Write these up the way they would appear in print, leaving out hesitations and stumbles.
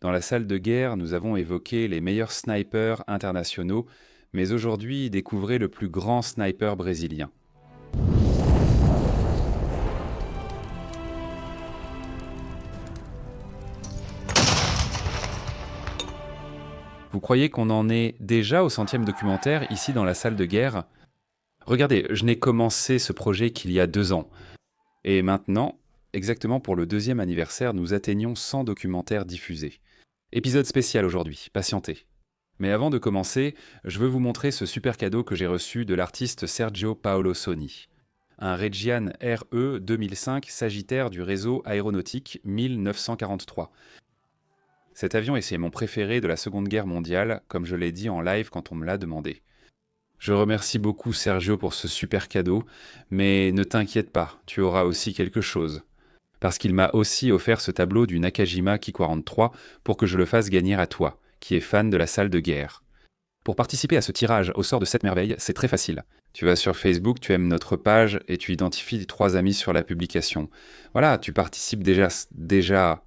Dans la salle de guerre, nous avons évoqué les meilleurs snipers internationaux, mais aujourd'hui, découvrez le plus grand sniper brésilien. Vous croyez qu'on en est déjà au 100e documentaire, ici dans la salle de guerre? Regardez, je n'ai commencé ce projet qu'il y a 2 ans. Et maintenant, exactement pour le 2e anniversaire, nous atteignons 100 documentaires diffusés. Épisode spécial aujourd'hui, patientez. Mais avant de commencer, je veux vous montrer ce super cadeau que j'ai reçu de l'artiste Sergio Paolo Soni. Un Reggiane RE 2005 Sagittaire du réseau aéronautique 1943. Cet avion est mon préféré de la Seconde Guerre mondiale, comme je l'ai dit en live quand on me l'a demandé. Je remercie beaucoup Sergio pour ce super cadeau, mais ne t'inquiète pas, tu auras aussi quelque chose. Parce qu'il m'a aussi offert ce tableau du Nakajima Ki-43 pour que je le fasse gagner à toi, qui es fan de la salle de guerre. Pour participer à ce tirage au sort de cette merveille, c'est très facile. Tu vas sur Facebook, tu aimes notre page et tu identifies 3 amis sur la publication. Voilà, tu participes déjà.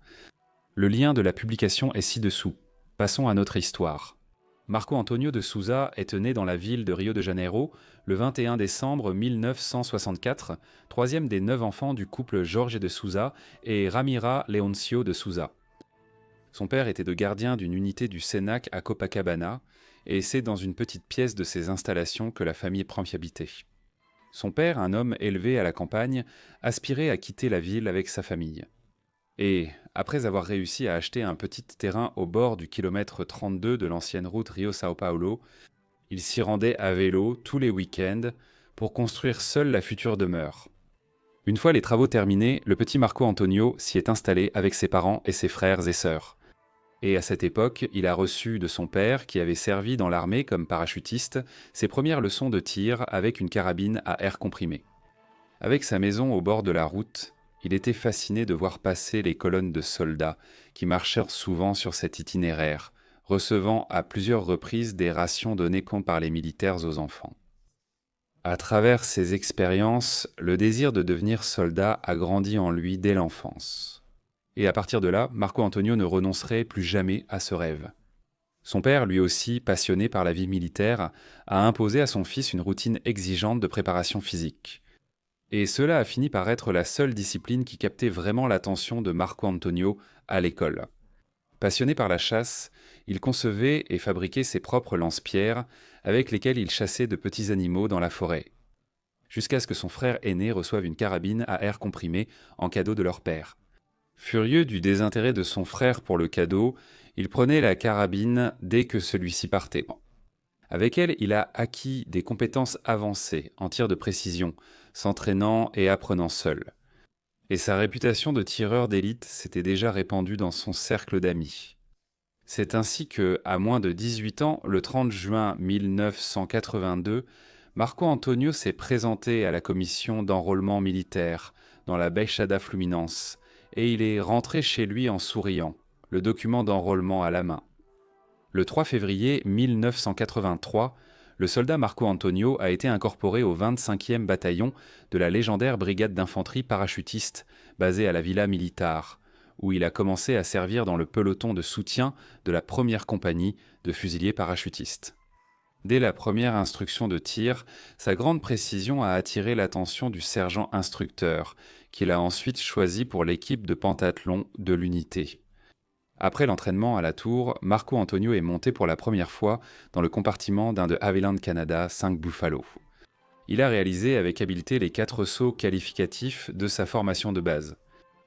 Le lien de la publication est ci-dessous. Passons à notre histoire. Marco Antonio de Souza est né dans la ville de Rio de Janeiro le 21 décembre 1964, troisième des 9 enfants du couple Jorge de Souza et Ramira Leoncio de Souza. Son père était de gardien d'une unité du Senac à Copacabana, et c'est dans une petite pièce de ses installations que la famille prend y habiter. Son père, un homme élevé à la campagne, aspirait à quitter la ville avec sa famille. Et, après avoir réussi à acheter un petit terrain au bord du kilomètre 32 de l'ancienne route Rio-Sao Paulo, il s'y rendait à vélo tous les week-ends pour construire seul la future demeure. Une fois les travaux terminés, le petit Marco Antonio s'y est installé avec ses parents et ses frères et sœurs. Et à cette époque, il a reçu de son père, qui avait servi dans l'armée comme parachutiste, ses premières leçons de tir avec une carabine à air comprimé. Avec sa maison au bord de la route, il était fasciné de voir passer les colonnes de soldats qui marchèrent souvent sur cet itinéraire, recevant à plusieurs reprises des rations données par les militaires aux enfants. À travers ces expériences, le désir de devenir soldat a grandi en lui dès l'enfance. Et à partir de là, Marco Antonio ne renoncerait plus jamais à ce rêve. Son père, lui aussi passionné par la vie militaire, a imposé à son fils une routine exigeante de préparation physique. Et cela a fini par être la seule discipline qui captait vraiment l'attention de Marco Antonio à l'école. Passionné par la chasse, il concevait et fabriquait ses propres lance-pierres avec lesquelles il chassait de petits animaux dans la forêt. Jusqu'à ce que son frère aîné reçoive une carabine à air comprimé en cadeau de leur père. Furieux du désintérêt de son frère pour le cadeau, il prenait la carabine dès que celui-ci partait. Avec elle, il a acquis des compétences avancées en tir de précision, s'entraînant et apprenant seul. Et sa réputation de tireur d'élite s'était déjà répandue dans son cercle d'amis. C'est ainsi que, à moins de 18 ans, le 30 juin 1982, Marco Antonio s'est présenté à la commission d'enrôlement militaire dans la Baixada Fluminense, et il est rentré chez lui en souriant, le document d'enrôlement à la main. Le 3 février 1983, le soldat Marco Antonio a été incorporé au 25e bataillon de la légendaire brigade d'infanterie parachutiste basée à la Villa Militar, où il a commencé à servir dans le peloton de soutien de la première compagnie de fusiliers parachutistes. Dès la première instruction de tir, sa grande précision a attiré l'attention du sergent instructeur, qu'il a ensuite choisi pour l'équipe de pentathlon de l'unité. Après l'entraînement à la tour, Marco Antonio est monté pour la première fois dans le compartiment d'un de Havilland Canada 5 Buffalo. Il a réalisé avec habileté les 4 sauts qualificatifs de sa formation de base.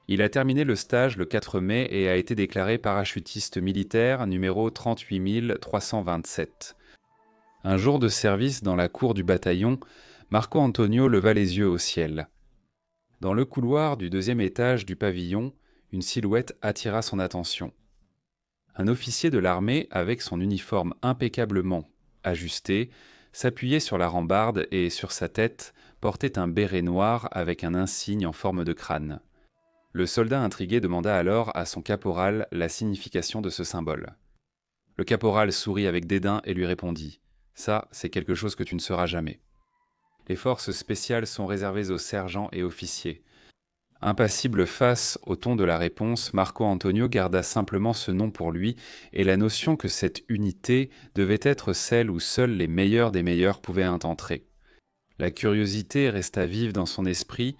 Il a terminé le stage le 4 mai et a été déclaré parachutiste militaire numéro 38 327. Un jour de service dans la cour du bataillon, Marco Antonio leva les yeux au ciel. Dans le couloir du 2e étage du pavillon, une silhouette attira son attention. Un officier de l'armée, avec son uniforme impeccablement ajusté, s'appuyait sur la rambarde et, sur sa tête, portait un béret noir avec un insigne en forme de crâne. Le soldat intrigué demanda alors à son caporal la signification de ce symbole. Le caporal sourit avec dédain et lui répondit « Ça, c'est quelque chose que tu ne sauras jamais. Les forces spéciales sont réservées aux sergents et officiers. Impassible face au ton de la réponse, Marco Antonio garda simplement ce nom pour lui et la notion que cette unité devait être celle où seuls les meilleurs des meilleurs pouvaient intentrer. La curiosité resta vive dans son esprit,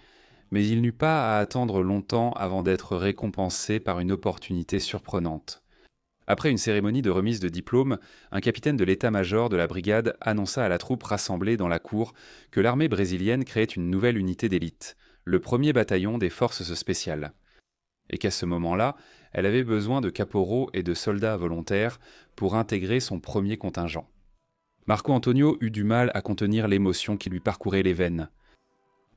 mais il n'eut pas à attendre longtemps avant d'être récompensé par une opportunité surprenante. Après une cérémonie de remise de diplôme, un capitaine de l'état-major de la brigade annonça à la troupe rassemblée dans la cour que l'armée brésilienne créait une nouvelle unité d'élite, le 1er bataillon des forces spéciales. Et qu'à ce moment-là, elle avait besoin de caporaux et de soldats volontaires pour intégrer son premier contingent. Marco Antonio eut du mal à contenir l'émotion qui lui parcourait les veines.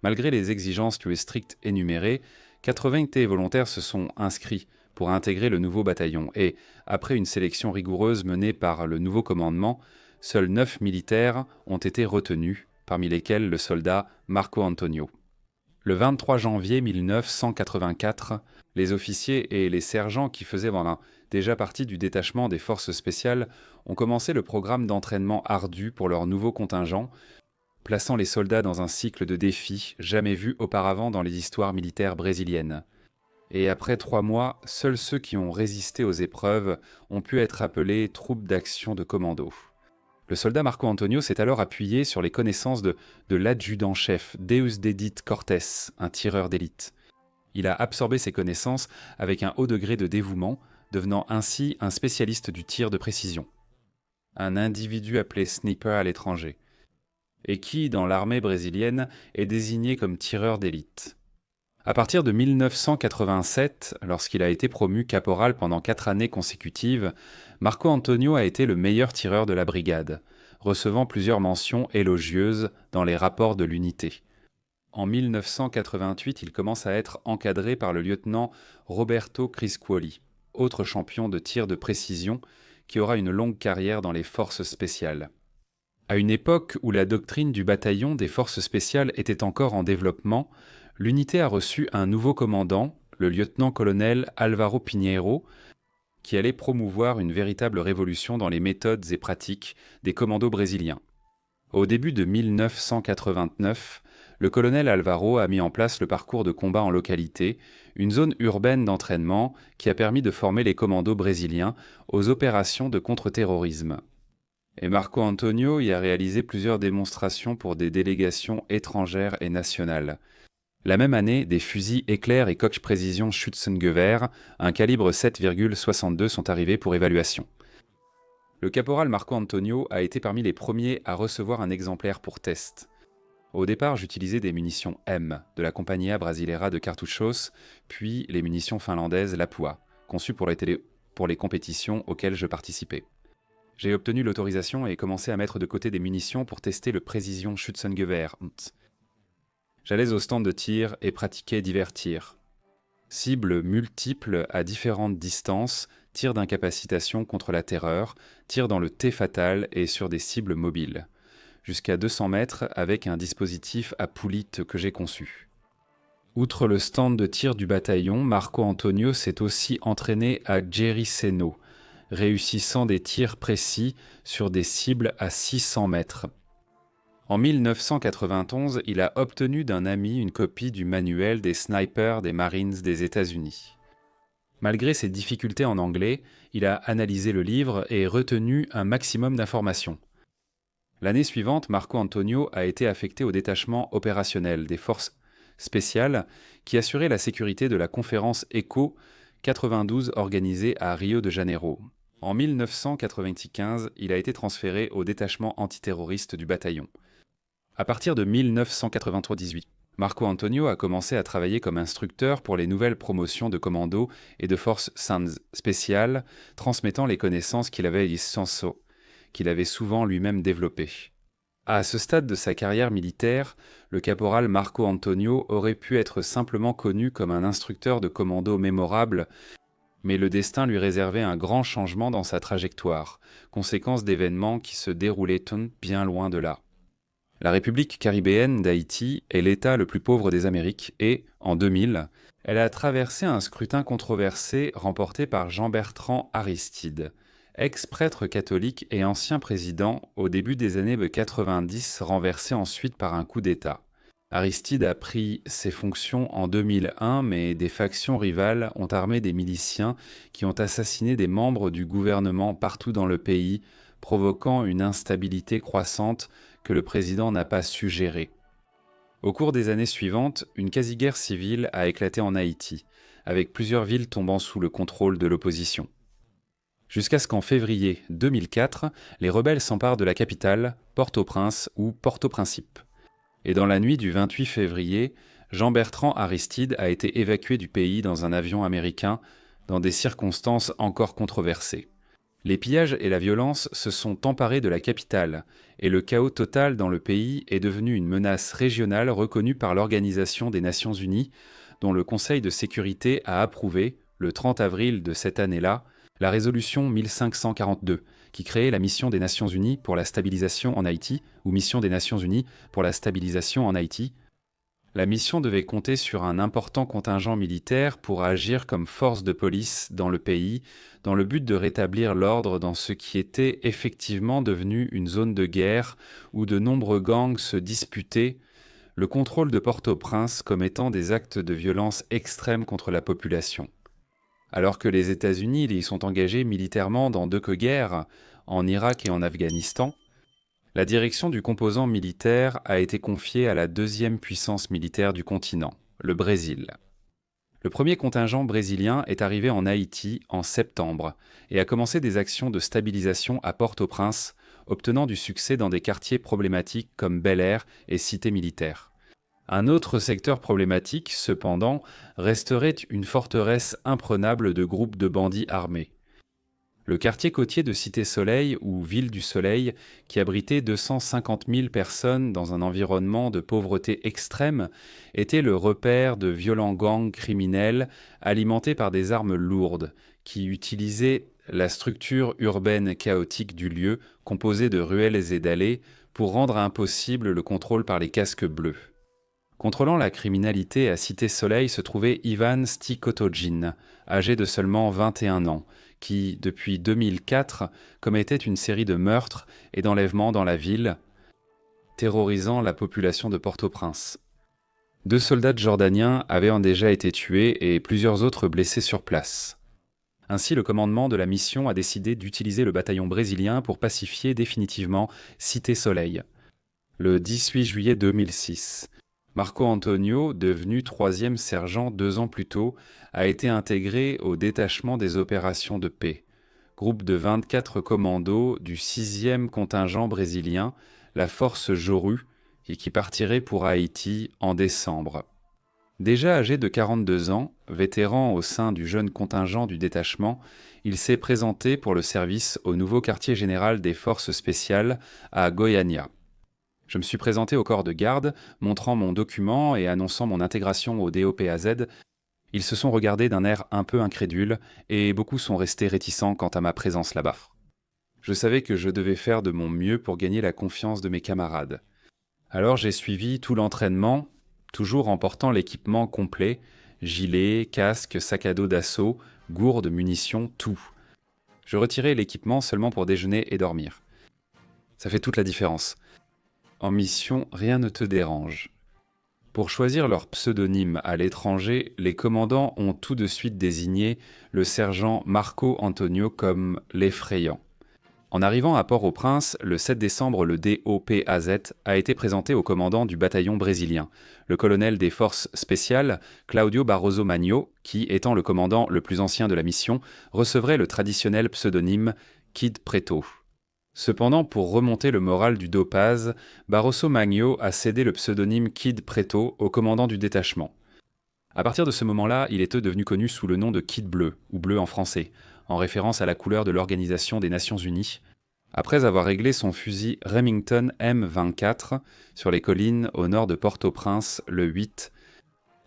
Malgré les exigences plus strictes énumérées, 80 volontaires se sont inscrits pour intégrer le nouveau bataillon et, après une sélection rigoureuse menée par le nouveau commandement, seuls 9 militaires ont été retenus, parmi lesquels le soldat Marco Antonio. Le 23 janvier 1984, les officiers et les sergents qui faisaient déjà partie du détachement des forces spéciales ont commencé le programme d'entraînement ardu pour leur nouveau contingent, plaçant les soldats dans un cycle de défis jamais vu auparavant dans les histoires militaires brésiliennes. Et après 3 mois, seuls ceux qui ont résisté aux épreuves ont pu être appelés troupes d'action de commando. Le soldat Marco Antonio s'est alors appuyé sur les connaissances de l'adjudant-chef Deusdedit Cortés, un tireur d'élite. Il a absorbé ces connaissances avec un haut degré de dévouement, devenant ainsi un spécialiste du tir de précision. Un individu appelé sniper à l'étranger, et qui, dans l'armée brésilienne, est désigné comme tireur d'élite. À partir de 1987, lorsqu'il a été promu caporal pendant 4 années consécutives, Marco Antonio a été le meilleur tireur de la brigade, recevant plusieurs mentions élogieuses dans les rapports de l'unité. En 1988, il commence à être encadré par le lieutenant Roberto Criscuoli, autre champion de tir de précision qui aura une longue carrière dans les forces spéciales. À une époque où la doctrine du bataillon des forces spéciales était encore en développement, l'unité a reçu un nouveau commandant, le lieutenant-colonel Álvaro Pinheiro, qui allait promouvoir une véritable révolution dans les méthodes et pratiques des commandos brésiliens. Au début de 1989, le colonel Álvaro a mis en place le parcours de combat en localité, une zone urbaine d'entraînement qui a permis de former les commandos brésiliens aux opérations de contre-terrorisme. Et Marco Antonio y a réalisé plusieurs démonstrations pour des délégations étrangères et nationales. La même année, des fusils Éclair et Koch Précision Schützengewehr, un calibre 7,62 sont arrivés pour évaluation. Le caporal Marco Antonio a été parmi les premiers à recevoir un exemplaire pour test. Au départ, j'utilisais des munitions M de la Companhia Brasileira de Cartuchos, puis les munitions finlandaises Lapua, conçues pour les compétitions auxquelles je participais. J'ai obtenu l'autorisation et commencé à mettre de côté des munitions pour tester le Précision Schützengewehr. J'allais au stand de tir et pratiquais divers tirs. Cibles multiples à différentes distances, tir d'incapacitation contre la terreur, tir dans le T fatal et sur des cibles mobiles. Jusqu'à 200 mètres avec un dispositif à poulites que j'ai conçu. Outre le stand de tir du bataillon, Marco Antonio s'est aussi entraîné à Gericeno, réussissant des tirs précis sur des cibles à 600 mètres. En 1991, il a obtenu d'un ami une copie du manuel des snipers des Marines des États-Unis. Malgré ses difficultés en anglais, il a analysé le livre et retenu un maximum d'informations. L'année suivante, Marco Antonio a été affecté au détachement opérationnel des forces spéciales qui assurait la sécurité de la conférence ECO 92 organisée à Rio de Janeiro. En 1995, il a été transféré au détachement antiterroriste du bataillon. À partir de 1998, Marco Antonio a commencé à travailler comme instructeur pour les nouvelles promotions de commandos et de forces SANS spéciales, transmettant les connaissances qu'il avait souvent lui-même développées. À ce stade de sa carrière militaire, le caporal Marco Antonio aurait pu être simplement connu comme un instructeur de commando mémorable, mais le destin lui réservait un grand changement dans sa trajectoire, conséquence d'événements qui se déroulaient bien loin de là. La République caribéenne d'Haïti est l'État le plus pauvre des Amériques et, en 2000, elle a traversé un scrutin controversé remporté par Jean-Bertrand Aristide, ex-prêtre catholique et ancien président au début des années 90, renversé ensuite par un coup d'État. Aristide a pris ses fonctions en 2001, mais des factions rivales ont armé des miliciens qui ont assassiné des membres du gouvernement partout dans le pays, provoquant une instabilité croissante que le président n'a pas su gérer. Au cours des années suivantes, une quasi-guerre civile a éclaté en Haïti, avec plusieurs villes tombant sous le contrôle de l'opposition. Jusqu'à ce qu'en février 2004, les rebelles s'emparent de la capitale, Port-au-Prince ou Port-au-Principe. Et dans la nuit du 28 février, Jean-Bertrand Aristide a été évacué du pays dans un avion américain dans des circonstances encore controversées. Les pillages et la violence se sont emparés de la capitale, et le chaos total dans le pays est devenu une menace régionale reconnue par l'Organisation des Nations Unies, dont le Conseil de sécurité a approuvé, le 30 avril de cette année-là, la résolution 1542, qui créait la Mission des Nations Unies pour la stabilisation en Haïti, ou Mission des Nations Unies pour la stabilisation en Haïti. La mission devait compter sur un important contingent militaire pour agir comme force de police dans le pays, dans le but de rétablir l'ordre dans ce qui était effectivement devenu une zone de guerre où de nombreux gangs se disputaient le contrôle de Port-au-Prince commettant des actes de violence extrême contre la population. Alors que les États-Unis y sont engagés militairement dans deux guerres, en Irak et en Afghanistan, la direction du composant militaire a été confiée à la deuxième puissance militaire du continent, le Brésil. Le premier contingent brésilien est arrivé en Haïti en septembre et a commencé des actions de stabilisation à Port-au-Prince, obtenant du succès dans des quartiers problématiques comme Bel-Air et Cité militaire. Un autre secteur problématique, cependant, resterait une forteresse imprenable de groupes de bandits armés. Le quartier côtier de Cité-Soleil, ou Ville du Soleil, qui abritait 250 000 personnes dans un environnement de pauvreté extrême, était le repère de violents gangs criminels alimentés par des armes lourdes, qui utilisaient la structure urbaine chaotique du lieu, composée de ruelles et d'allées, pour rendre impossible le contrôle par les casques bleus. Contrôlant la criminalité à Cité-Soleil se trouvait Ivan Stikotojin, âgé de seulement 21 ans, qui, depuis 2004, commettait une série de meurtres et d'enlèvements dans la ville, terrorisant la population de Port-au-Prince. 2 soldats jordaniens avaient déjà été tués et plusieurs autres blessés sur place. Ainsi, le commandement de la mission a décidé d'utiliser le bataillon brésilien pour pacifier définitivement Cité-Soleil. Le 18 juillet 2006, Marco Antonio, devenu 3e sergent 2 ans plus tôt, a été intégré au détachement des opérations de paix, groupe de 24 commandos du 6e contingent brésilien, la force Joru, et qui partirait pour Haïti en décembre. Déjà âgé de 42 ans, vétéran au sein du jeune contingent du détachement, il s'est présenté pour le service au nouveau quartier général des forces spéciales à Goiânia. Je me suis présenté au corps de garde, montrant mon document et annonçant mon intégration au DOPAZ. Ils se sont regardés d'un air un peu incrédule et beaucoup sont restés réticents quant à ma présence là-bas. Je savais que je devais faire de mon mieux pour gagner la confiance de mes camarades. Alors j'ai suivi tout l'entraînement, toujours en portant l'équipement complet, gilet, casque, sac à dos d'assaut, gourde, munitions, tout. Je retirais l'équipement seulement pour déjeuner et dormir. Ça fait toute la différence. En mission, rien ne te dérange. Pour choisir leur pseudonyme à l'étranger, les commandants ont tout de suite désigné le sergent Marco Antonio comme l'effrayant. En arrivant à Port-au-Prince, le 7 décembre, le DOPAZ a été présenté au commandant du bataillon brésilien, le colonel des forces spéciales, Claudio Barroso Magno, qui, étant le commandant le plus ancien de la mission, recevrait le traditionnel pseudonyme Kid Preto. Cependant, pour remonter le moral du Dopaz, Barroso Magno a cédé le pseudonyme Kid Preto au commandant du détachement. À partir de ce moment-là, il est devenu connu sous le nom de Kid Bleu, ou Bleu en français, en référence à la couleur de l'Organisation des Nations Unies, après avoir réglé son fusil Remington M24 sur les collines au nord de Port-au-Prince le 8.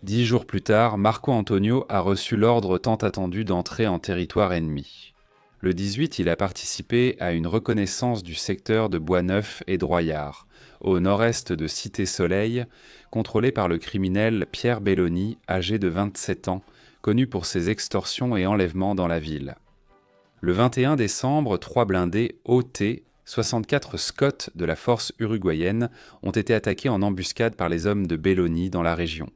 10 jours plus tard, Marco Antonio a reçu l'ordre tant attendu d'entrer en territoire ennemi. Le 18, il a participé à une reconnaissance du secteur de Boisneuf et Droyard, au nord-est de Cité-Soleil, contrôlé par le criminel Pierre Belloni, âgé de 27 ans, connu pour ses extorsions et enlèvements dans la ville. Le 21 décembre, 3 blindés OT, 64 Scots de la force uruguayenne ont été attaqués en embuscade par les hommes de Belloni dans la région.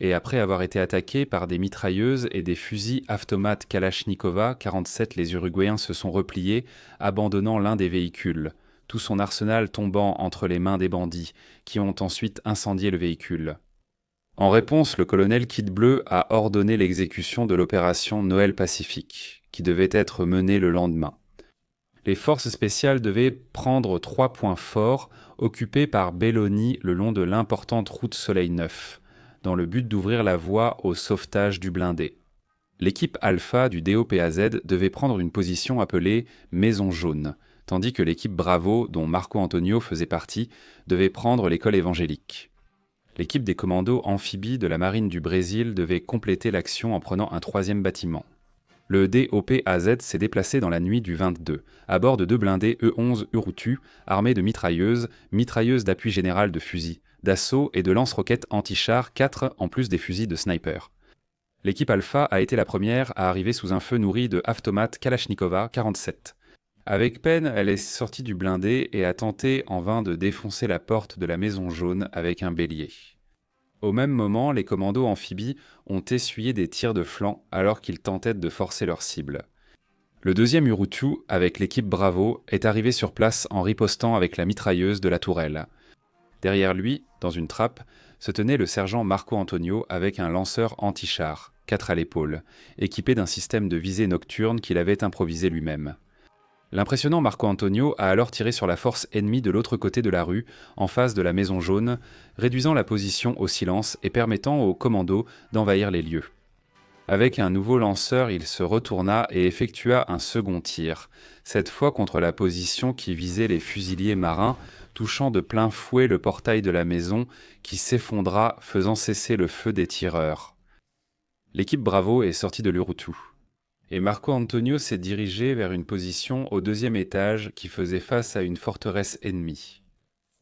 Et après avoir été attaqués par des mitrailleuses et des fusils автомат Kalachnikova, 47 les Uruguayens se sont repliés, abandonnant l'un des véhicules, tout son arsenal tombant entre les mains des bandits, qui ont ensuite incendié le véhicule. En réponse, le colonel Kid Bleu a ordonné l'exécution de l'opération Noël Pacifique, qui devait être menée le lendemain. Les forces spéciales devaient prendre 3 points forts occupés par Belloni le long de l'importante route Soleil Neuf, dans le but d'ouvrir la voie au sauvetage du blindé. L'équipe Alpha du DOPAZ devait prendre une position appelée Maison Jaune, tandis que l'équipe Bravo, dont Marco Antonio faisait partie, devait prendre l'école évangélique. L'équipe des commandos amphibies de la marine du Brésil devait compléter l'action en prenant un 3e bâtiment. Le DOPAZ s'est déplacé dans la nuit du 22, à bord de 2 blindés E-11 Urutu, armés de mitrailleuses d'appui général de fusils, d'assaut et de lance-roquettes anti-chars 4 en plus des fusils de sniper. L'équipe Alpha a été la première à arriver sous un feu nourri de автомат Kalachnikova 47. Avec peine, elle est sortie du blindé et a tenté en vain de défoncer la porte de la Maison Jaune avec un bélier. Au même moment, les commandos amphibies ont essuyé des tirs de flanc alors qu'ils tentaient de forcer leur cible. Le 2e Urutu, avec l'équipe Bravo, est arrivé sur place en ripostant avec la mitrailleuse de la tourelle. Derrière lui, dans une trappe, se tenait le sergent Marco Antonio avec un lanceur anti-char, 4 à l'épaule, équipé d'un système de visée nocturne qu'il avait improvisé lui-même. L'impressionnant Marco Antonio a alors tiré sur la force ennemie de l'autre côté de la rue, en face de la Maison Jaune, réduisant la position au silence et permettant aux commandos d'envahir les lieux. Avec un nouveau lanceur, il se retourna et effectua un second tir, cette fois contre la position qui visait les fusiliers marins, touchant de plein fouet le portail de la maison qui s'effondra, faisant cesser le feu des tireurs. L'équipe Bravo est sortie de l'Urutu. Et Marco Antonio s'est dirigé vers une position au 2e étage qui faisait face à une forteresse ennemie.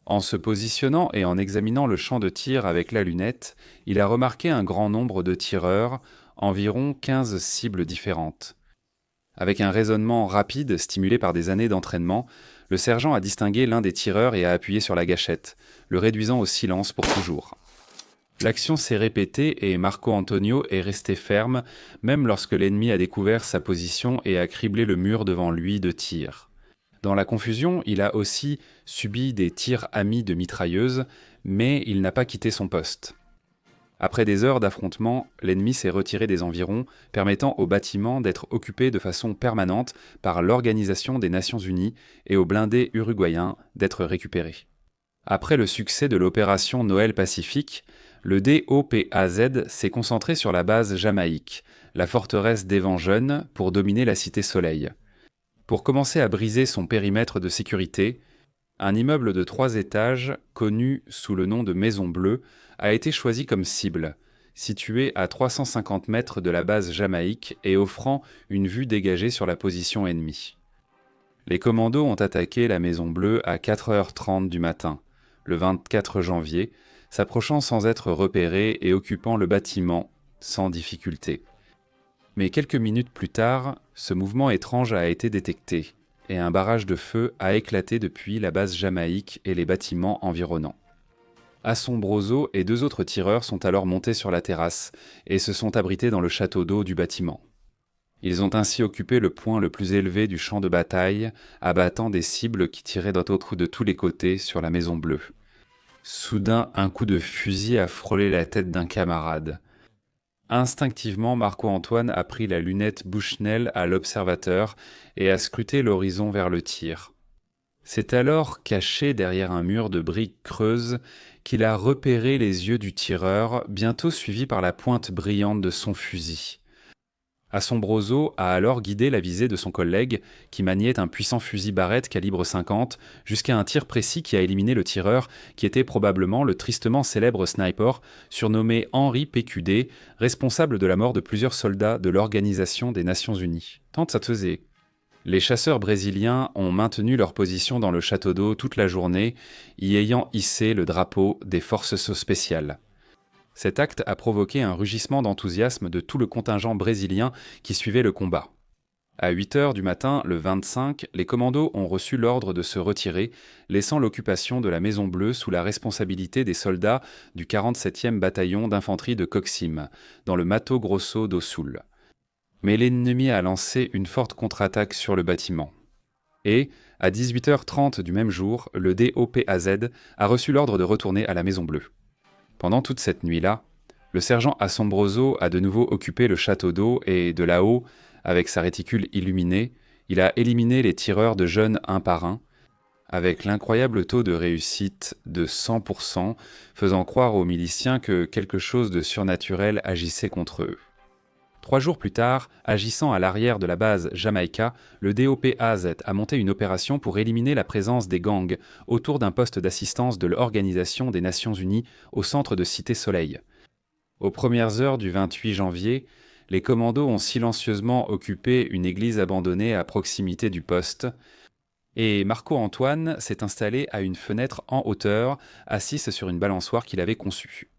En se positionnant et en examinant le champ de tir avec la lunette, il a remarqué un grand nombre de tireurs, environ 15 cibles différentes. Avec un raisonnement rapide stimulé par des années d'entraînement, le sergent a distingué l'un des tireurs et a appuyé sur la gâchette, le réduisant au silence pour toujours. L'action s'est répétée et Marco Antonio est resté ferme, même lorsque l'ennemi a découvert sa position et a criblé le mur devant lui de tirs. Dans la confusion, il a aussi subi des tirs amis de mitrailleuses, mais il n'a pas quitté son poste. Après des heures d'affrontement, l'ennemi s'est retiré des environs, permettant au bâtiment d'être occupé de façon permanente par l'Organisation des Nations Unies et aux blindés uruguayens d'être récupérés. Après le succès de l'opération Noël Pacifique, le DOPAZ s'est concentré sur la base Jamaïque, la forteresse d'Evanjeune, pour dominer la cité Soleil. Pour commencer à briser son périmètre de sécurité, un immeuble de 3 étages, connu sous le nom de Maison Bleue, a été choisi comme cible, situé à 350 mètres de la base Jamaïque et offrant une vue dégagée sur la position ennemie. Les commandos ont attaqué la Maison Bleue à 4h30 du matin, le 24 janvier, s'approchant sans être repérés et occupant le bâtiment sans difficulté. Mais quelques minutes plus tard, ce mouvement étrange a été détecté et un barrage de feu a éclaté depuis la base Jamaïque et les bâtiments environnants. Assombroso et 2 autres tireurs sont alors montés sur la terrasse et se sont abrités dans le château d'eau du bâtiment. Ils ont ainsi occupé le point le plus élevé du champ de bataille, abattant des cibles qui tiraient de tous les côtés sur la Maison Bleue. Soudain, un coup de fusil a frôlé la tête d'un camarade. Instinctivement, Marco-Antoine a pris la lunette Bushnell à l'observateur et a scruté l'horizon vers le tir. C'est alors, caché derrière un mur de briques creuses, qu'il a repéré les yeux du tireur, bientôt suivis par la pointe brillante de son fusil. Assombroso a alors guidé la visée de son collègue, qui maniait un puissant fusil Barrett calibre 50, jusqu'à un tir précis qui a éliminé le tireur, qui était probablement le tristement célèbre sniper, surnommé Henry PQD, responsable de la mort de plusieurs soldats de l'Organisation des Nations Unies. Tant ça te faisait. Les chasseurs brésiliens ont maintenu leur position dans le château d'eau toute la journée, y ayant hissé le drapeau des forces spéciales. Cet acte a provoqué un rugissement d'enthousiasme de tout le contingent brésilien qui suivait le combat. À 8 heures du matin, le 25, les commandos ont reçu l'ordre de se retirer, laissant l'occupation de la Maison Bleue sous la responsabilité des soldats du 47e bataillon d'infanterie de Coxim, dans le Mato Grosso do Sul. Mais l'ennemi a lancé une forte contre-attaque sur le bâtiment. Et, à 18h30 du même jour, le DOPAZ a reçu l'ordre de retourner à la Maison Bleue. Pendant toute cette nuit-là, le sergent Assombroso a de nouveau occupé le château d'eau et, de là-haut, avec sa réticule illuminée, il a éliminé les tireurs de jeunes un par un, avec l'incroyable taux de réussite de 100%, faisant croire aux miliciens que quelque chose de surnaturel agissait contre eux. 3 jours plus tard, agissant à l'arrière de la base Jamaïca, le DOPAZ a monté une opération pour éliminer la présence des gangs autour d'un poste d'assistance de l'Organisation des Nations Unies au centre de Cité Soleil. Aux premières heures du 28 janvier, les commandos ont silencieusement occupé une église abandonnée à proximité du poste, et Marco-Antoine s'est installé à une fenêtre en hauteur, assis sur une balançoire qu'il avait conçue.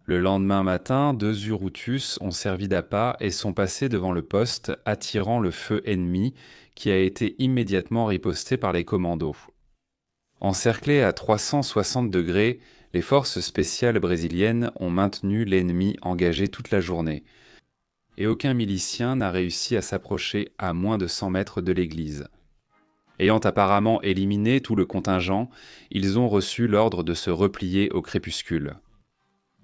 Le lendemain matin, 2 Urutus ont servi d'appât et sont passés devant le poste, attirant le feu ennemi, qui a été immédiatement riposté par les commandos. Encerclés à 360 degrés, les forces spéciales brésiliennes ont maintenu l'ennemi engagé toute la journée, et aucun milicien n'a réussi à s'approcher à moins de 100 mètres de l'église. Ayant apparemment éliminé tout le contingent, ils ont reçu l'ordre de se replier au crépuscule.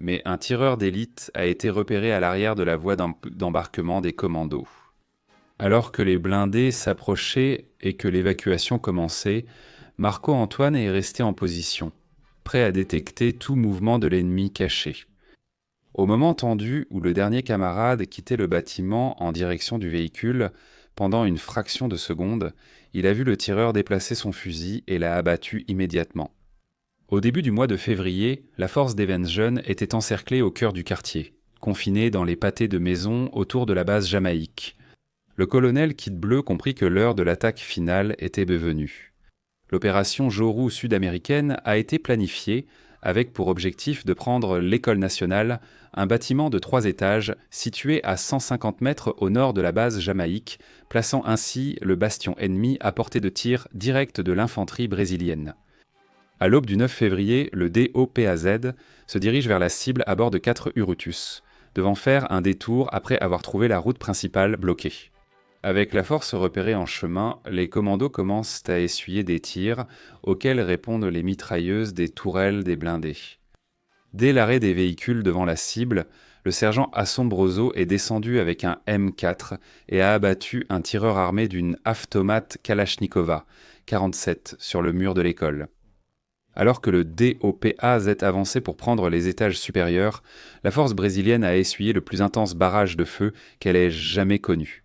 Mais un tireur d'élite a été repéré à l'arrière de la voie d'embarquement des commandos. Alors que les blindés s'approchaient et que l'évacuation commençait, Marco-Antoine est resté en position, prêt à détecter tout mouvement de l'ennemi caché. Au moment tendu où le dernier camarade quittait le bâtiment en direction du véhicule, pendant une fraction de seconde, il a vu le tireur déplacer son fusil et l'a abattu immédiatement. Au début du mois de février, la force d'Evensen était encerclée au cœur du quartier, confinée dans les pâtés de maisons autour de la base Jamaïque. Le colonel Kit Bleu comprit que l'heure de l'attaque finale était venue. L'opération Joru sud-américaine a été planifiée avec pour objectif de prendre l'École nationale, un bâtiment de 3 étages situé à 150 mètres au nord de la base Jamaïque, plaçant ainsi le bastion ennemi à portée de tir directe de l'infanterie brésilienne. À l'aube du 9 février, le DOPAZ se dirige vers la cible à bord de 4 Urutus, devant faire un détour après avoir trouvé la route principale bloquée. Avec la force repérée en chemin, les commandos commencent à essuyer des tirs, auxquels répondent les mitrailleuses des tourelles des blindés. Dès l'arrêt des véhicules devant la cible, le sergent Assombroso est descendu avec un M4 et a abattu un tireur armé d'une Avtomat Kalachnikova, 47, sur le mur de l'école. Alors que le DOPAZ avançait pour prendre les étages supérieurs, la force brésilienne a essuyé le plus intense barrage de feu qu'elle ait jamais connu.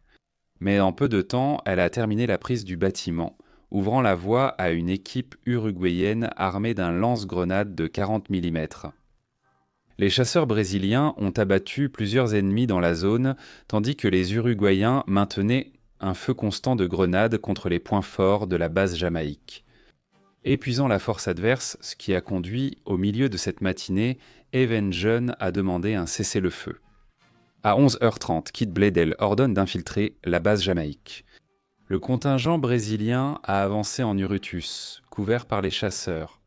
Mais en peu de temps, elle a terminé la prise du bâtiment, ouvrant la voie à une équipe uruguayenne armée d'un lance-grenade de 40 mm. Les chasseurs brésiliens ont abattu plusieurs ennemis dans la zone, tandis que les Uruguayens maintenaient un feu constant de grenades contre les points forts de la base Jamaïque. Épuisant la force adverse, ce qui a conduit, au milieu de cette matinée, Evensen à demander un cessez-le-feu. À 11h30, Kit Bledel ordonne d'infiltrer la base Jamaïque. Le contingent brésilien a avancé en Urutus, couvert par les chasseurs.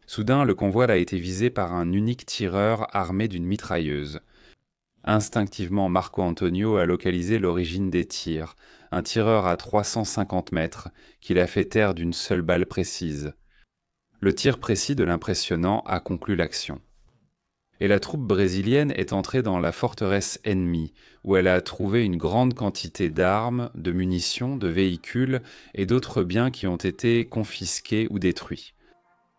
Soudain, le convoi a été visé par un unique tireur armé d'une mitrailleuse. Instinctivement, Marco Antonio a localisé l'origine des tirs, un tireur à 350 mètres, qu'il a fait taire d'une seule balle précise. Le tir précis de l'impressionnant a conclu l'action. Et la troupe brésilienne est entrée dans la forteresse ennemie, où elle a trouvé une grande quantité d'armes, de munitions, de véhicules et d'autres biens qui ont été confisqués ou détruits.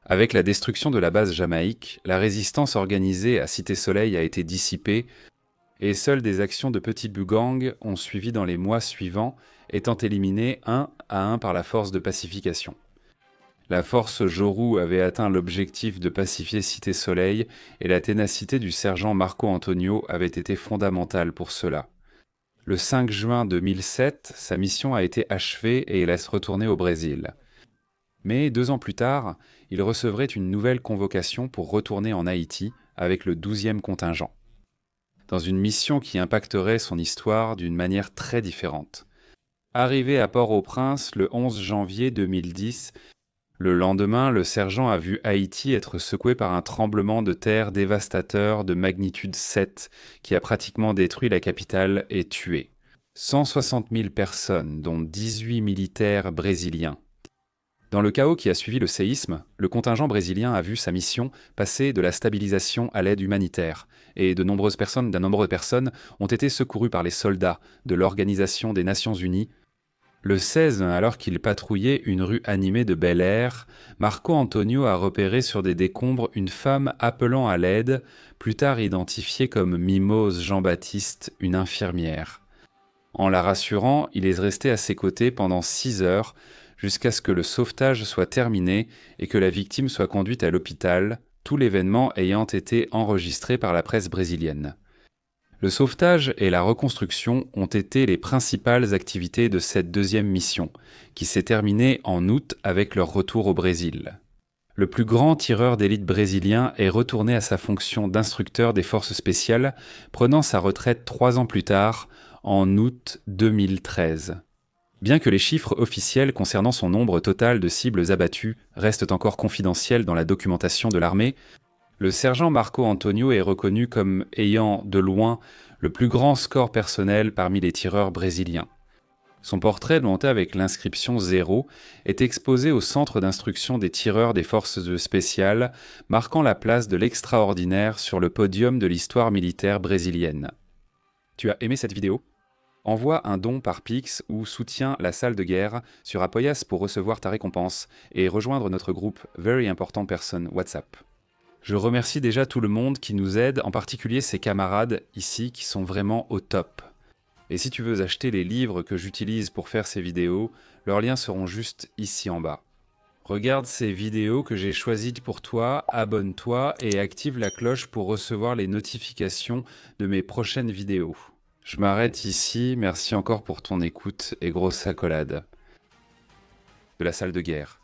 Avec la destruction de la base Jamaïque, la résistance organisée à Cité Soleil a été dissipée, et seules des actions de petits bugangs ont suivi dans les mois suivants, étant éliminées un à un par la force de pacification. La force Joru avait atteint l'objectif de pacifier Cité Soleil et la ténacité du sergent Marco Antonio avait été fondamentale pour cela. Le 5 juin 2007, sa mission a été achevée et il laisse retourner au Brésil. Mais 2 ans plus tard, il recevrait une nouvelle convocation pour retourner en Haïti avec le 12e contingent, dans une mission qui impacterait son histoire d'une manière très différente. Arrivé à Port-au-Prince le 11 janvier 2010, le lendemain, le sergent a vu Haïti être secoué par un tremblement de terre dévastateur de magnitude 7 qui a pratiquement détruit la capitale et tué 160 000 personnes, dont 18 militaires brésiliens. Dans le chaos qui a suivi le séisme, le contingent brésilien a vu sa mission passer de la stabilisation à l'aide humanitaire, et de nombreuses personnes ont été secourues par les soldats de l'Organisation des Nations Unies. Le 16, alors qu'il patrouillait une rue animée de bel air, Marco Antonio a repéré sur des décombres une femme appelant à l'aide, plus tard identifiée comme Mimose Jean-Baptiste, une infirmière. En la rassurant, il est resté à ses côtés pendant 6 heures, jusqu'à ce que le sauvetage soit terminé et que la victime soit conduite à l'hôpital, tout l'événement ayant été enregistré par la presse brésilienne. Le sauvetage et la reconstruction ont été les principales activités de cette deuxième mission, qui s'est terminée en août avec leur retour au Brésil. Le plus grand tireur d'élite brésilien est retourné à sa fonction d'instructeur des forces spéciales, prenant sa retraite 3 ans plus tard, en août 2013. Bien que les chiffres officiels concernant son nombre total de cibles abattues restent encore confidentiels dans la documentation de l'armée, le sergent Marco Antonio est reconnu comme ayant, de loin, le plus grand score personnel parmi les tireurs brésiliens. Son portrait, monté avec l'inscription 0, est exposé au centre d'instruction des tireurs des forces spéciales, marquant la place de l'extraordinaire sur le podium de l'histoire militaire brésilienne. Tu as aimé cette vidéo ? Envoie un don par Pix ou soutiens la salle de guerre sur Apoyas pour recevoir ta récompense et rejoindre notre groupe Very Important Person WhatsApp. Je remercie déjà tout le monde qui nous aide, en particulier ces camarades ici qui sont vraiment au top. Et si tu veux acheter les livres que j'utilise pour faire ces vidéos, leurs liens seront juste ici en bas. Regarde ces vidéos que j'ai choisies pour toi, abonne-toi et active la cloche pour recevoir les notifications de mes prochaines vidéos. Je m'arrête ici, merci encore pour ton écoute et grosse accolade. De la salle de guerre.